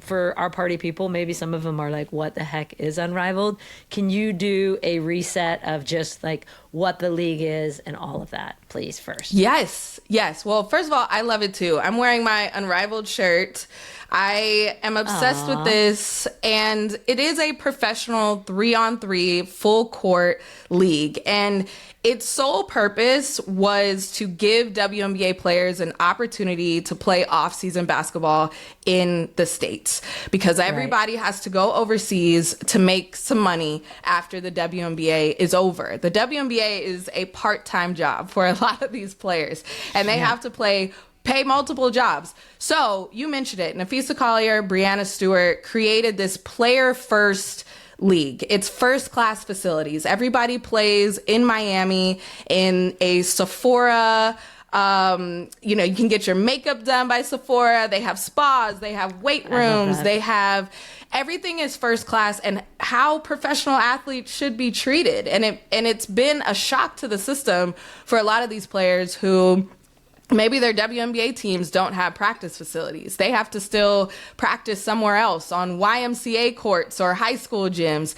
for our party people, maybe some of them are like, what the heck is Unrivaled? Can you do a reset of just like what the league is and all of that, please, first? Yes. Well, first of all, I love it too. I'm wearing my Unrivaled shirt. I am obsessed with this, and it is a professional 3-on-3 full court league. And its sole purpose was to give WNBA players an opportunity to play off-season basketball in the States, because everybody has to go overseas to make some money after the WNBA is over. The WNBA is a part-time job for a lot of these players, and they have to pay multiple jobs. So you mentioned it. Nafisa Collier, Brianna Stewart created this player-first league. It's first-class facilities. Everybody plays in Miami in a Sephora. You can get your makeup done by Sephora. They have spas. They have weight rooms. They have everything is first class, and how professional athletes should be treated. And it's been a shock to the system for a lot of these players who maybe their WNBA teams don't have practice facilities. They have to still practice somewhere else on YMCA courts or high school gyms.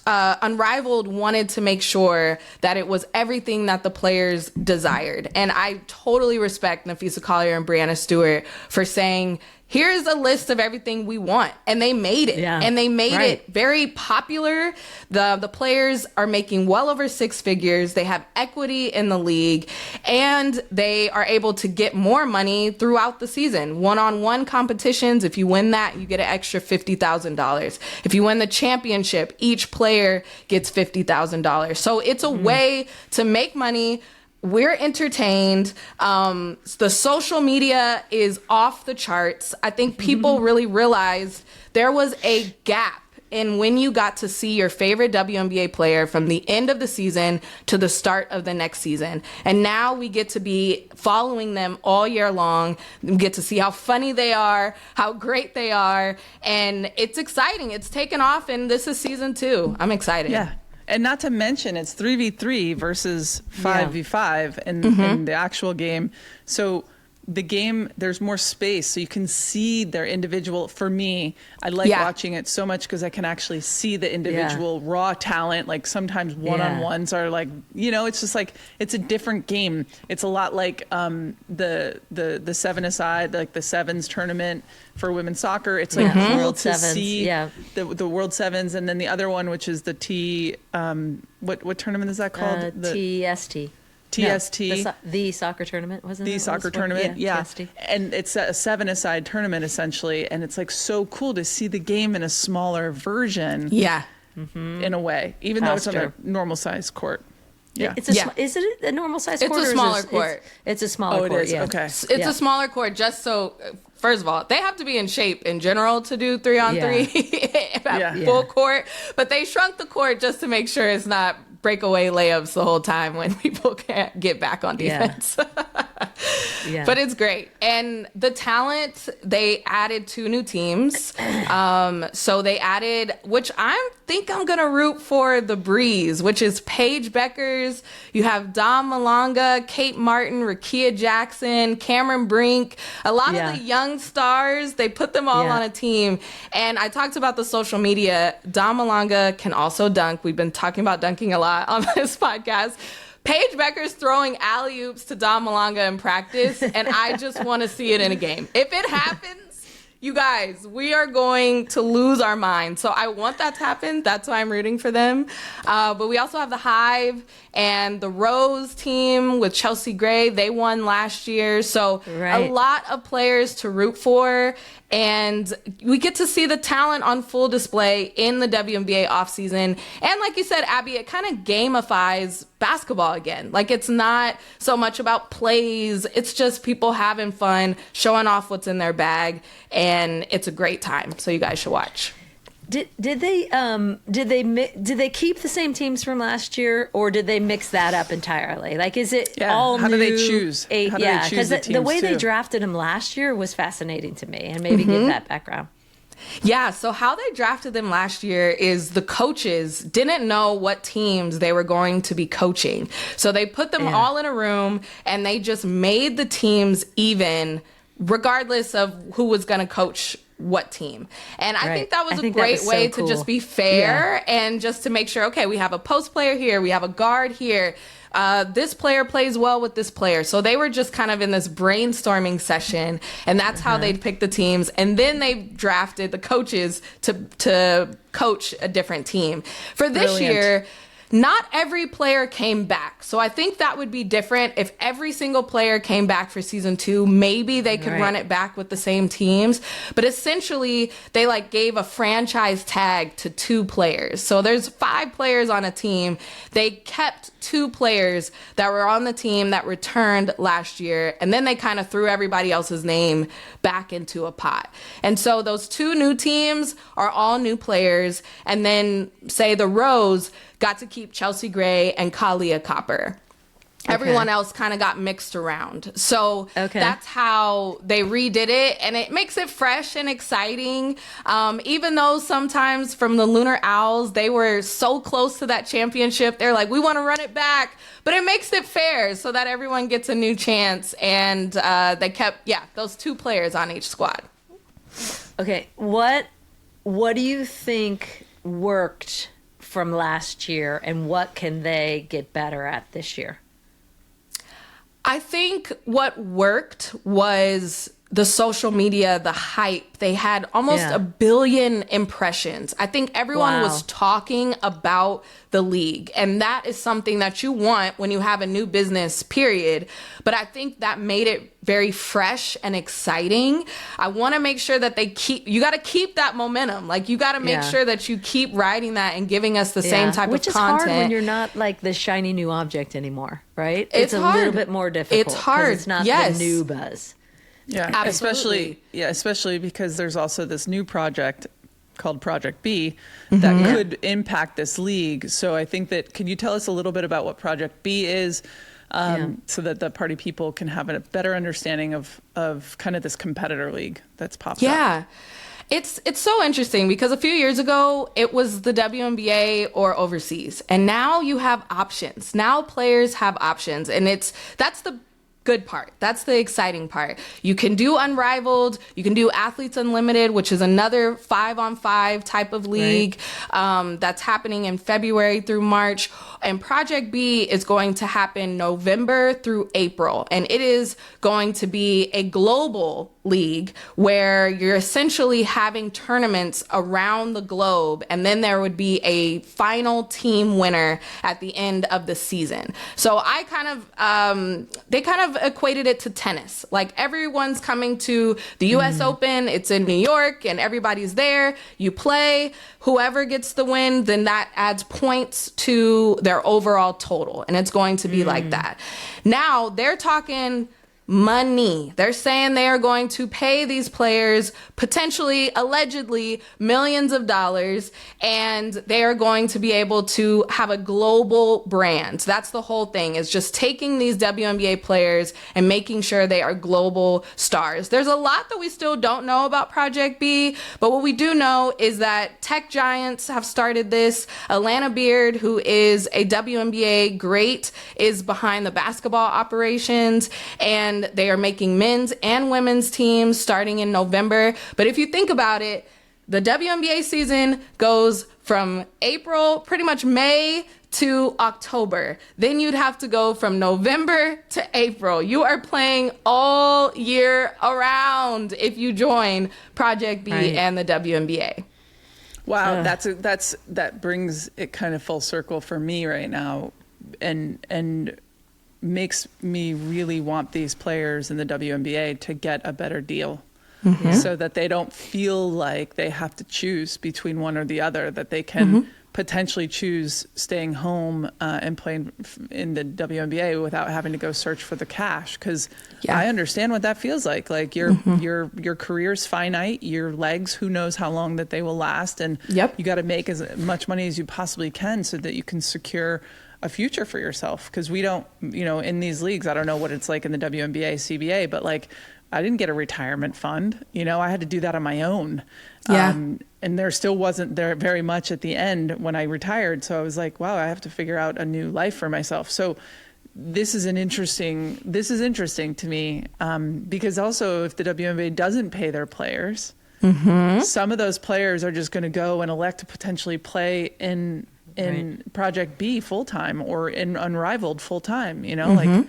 Unrivaled wanted to make sure that it was everything that the players desired. And I totally respect Nafisa Collier and Brianna Stewart for saying, here's a list of everything we want. And they made it. Yeah. And they made it very popular. The players are making well over 6 figures. They have equity in the league. And they are able to get more money throughout the season. One-on-one competitions, if you win that, you get an extra $50,000. If you win the championship, each player gets $50,000. So it's a way to make money. We're entertained. The social media is off the charts. I think people really realized there was a gap in when you got to see your favorite WNBA player from the end of the season to the start of the next season. And now we get to be following them all year long. We get to see how funny they are, how great they are. And it's exciting. It's taken off, and this is season 2. I'm excited. Yeah. And not to mention, it's 3v3 versus 5v5 in the actual game. So the game, there's more space, so you can see their individual. For me, I like watching it so much because I can actually see the individual raw talent. Like sometimes one-on-ones are like, it's just like, it's a different game. It's a lot like the 7-a-side, like the sevens tournament for women's soccer. It's like World Sevens. The World Sevens, and then the other one, which is the what tournament is that called? TST. TST. No, the soccer tournament, wasn't it? The soccer tournament, yeah. TST. And it's a 7-a-side tournament, essentially. And it's like so cool to see the game in a smaller version. Yeah. In a way, even though it's on a normal size court. Yeah. Is it a normal size court? It's a smaller court. It's a smaller court, yeah. Okay. It's a smaller court just so... First of all, they have to be in shape in general to do 3-on-3 at full court. But they shrunk the court just to make sure it's not breakaway layups the whole time when people can't get back on defense. But it's great. And the talent, they added 2 new teams. So they added, which I think I'm going to root for the Breeze, which is Paige Beckers. You have Dom Malonga, Kate Martin, Rakia Jackson, Cameron Brink, a lot of the young stars. They put them all on a team. And I talked about the social media. Dom Malonga can also dunk. We've been talking about dunking a lot on this podcast. Paige Becker's throwing alley-oops to Dom Malonga in practice, and I just want to see it in a game. If it happens, you guys, we are going to lose our minds. So I want that to happen. That's why I'm rooting for them. But we also have the Hive and the Rose team with Chelsea Gray. They won last year. So a lot of players to root for. And we get to see the talent on full display in the WNBA offseason. And like you said, Abby, it kind of gamifies basketball again. Like, it's not so much about plays. It's just people having fun, showing off what's in their bag. And it's a great time. So you guys should watch. Did they keep the same teams from last year, or did they mix that up entirely? Like, is it all how new? Do they choose? How do they choose the way they drafted them last year was fascinating to me, and maybe give that background. Yeah, so how they drafted them last year is the coaches didn't know what teams they were going to be coaching. So they put them all in a room, and they just made the teams even, regardless of who was going to coach what team. And I Right. think that was I a think that great was so way cool. to just be fair and just to make sure, okay, we have a post player here, we have a guard here. This player plays well with this player. So they were just kind of in this brainstorming session, and that's how they'd pick the teams. And then they drafted the coaches to coach a different team. For this Brilliant. year, not every player came back. So I think that would be different if every single player came back for season 2. Maybe they could Right. run it back with the same teams. But essentially, they like gave a franchise tag to 2 players. So there's 5 players on a team. They kept 2 players that were on the team that returned last year. And then they kind of threw everybody else's name back into a pot. And so those 2 new teams are all new players. And then say the Rose got to keep Chelsea Gray and Kalia Copper. Everyone else kind of got mixed around. So that's how they redid it. And it makes it fresh and exciting. Even though sometimes from the Lunar Owls, they were so close to that championship. They're like, we want to run it back. But it makes it fair so that everyone gets a new chance. And they kept, those 2 players on each squad. Okay, what do you think worked from last year, and what can they get better at this year? I think what worked was the social media, the hype. They had almost 1 billion impressions. I think everyone was talking about the league, and that is something that you want when you have a new business, period. But I think that made it very fresh and exciting. I want to make sure that you got to keep that momentum. Like, you got to make sure that you keep riding that and giving us the same type Which of is hard content. when you're not like the shiny new object anymore, right? It's a hard. little bit more difficult. It's hard. It's not Yes. the new buzz. Yeah, Absolutely. especially because there's also this new project called Project B that could impact this league. So I think that, can you tell us a little bit about what Project B is, so that the party people can have a better understanding of kind of this competitor league that's popped up? Yeah. It's so interesting because a few years ago, it was the WNBA or overseas. And now you have options. Now players have options. And that's the good part. That's the exciting part. You can do Unrivaled. You can do Athletes Unlimited, which is another 5-on-5 type of league that's happening in February through March. And Project B is going to happen November through April. And it is going to be a global league where you're essentially having tournaments around the globe. And then there would be a final team winner at the end of the season. So they kind of equated it to tennis. Like, everyone's coming to the US Open. It's in New York and everybody's there. You play. Whoever gets the win, then that adds points to their overall total. And it's going to be like that. Now they're talking money. They're saying they are going to pay these players potentially, allegedly, millions of dollars, and they are going to be able to have a global brand. That's the whole thing, is just taking these WNBA players and making sure they are global stars. There's a lot that we still don't know about Project B, but what we do know is that tech giants have started this. Alana Beard, who is a WNBA great, is behind the basketball operations, and they are making men's and women's teams starting in November. But if you think about it, the WNBA season goes from April, pretty much May, to October. Then you'd have to go from November to April. You are playing all year around if you join Project B and the WNBA. Wow, that brings it kind of full circle for me right now, and makes me really want these players in the WNBA to get a better deal, so that they don't feel like they have to choose between one or the other, that they can potentially choose staying home and playing in the WNBA without having to go search for the cash. Because I understand what that feels like. Like, your career's finite, your legs, who knows how long that they will last, and you got to make as much money as you possibly can so that you can secure a future for yourself. Because we don't, in these leagues, I don't know what it's like in the WNBA, CBA, but like, I didn't get a retirement fund. I had to do that on my own. And there still wasn't there very much at the end when I retired. So I was like, wow, I have to figure out a new life for myself. So this is interesting to me, because also if the WNBA doesn't pay their players, some of those players are just going to go and elect to potentially play in Project B full time or in Unrivaled full time. Like,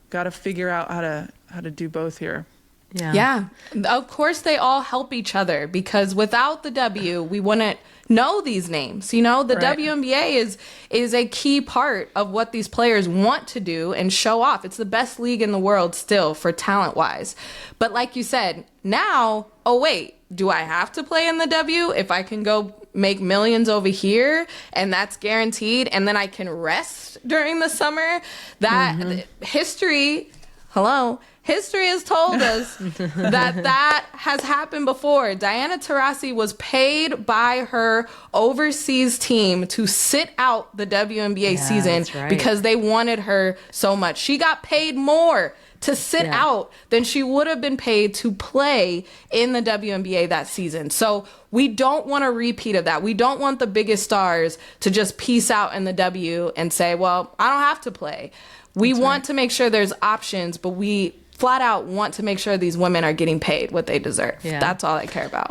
got to figure out how to do both here. Yeah. Of course, they all help each other, because without the W, we wouldn't know these names. The Right. WNBA is a key part of what these players want to do and show off. It's the best league in the world still for talent wise. But like you said, now, oh wait, do I have to play in the W if I can go make millions over here and that's guaranteed, and then I can rest during the summer? That history has told us that has happened before. Diana Taurasi was paid by her overseas team to sit out the WNBA season that's right. because they wanted her so much. She got paid more to sit out than she would have been paid to play in the WNBA that season. So we don't want a repeat of that. We don't want the biggest stars to just peace out in the W and say, well, I don't have to play. We want to make sure there's options, but we flat out want to make sure these women are getting paid what they deserve. Yeah. That's all I care about.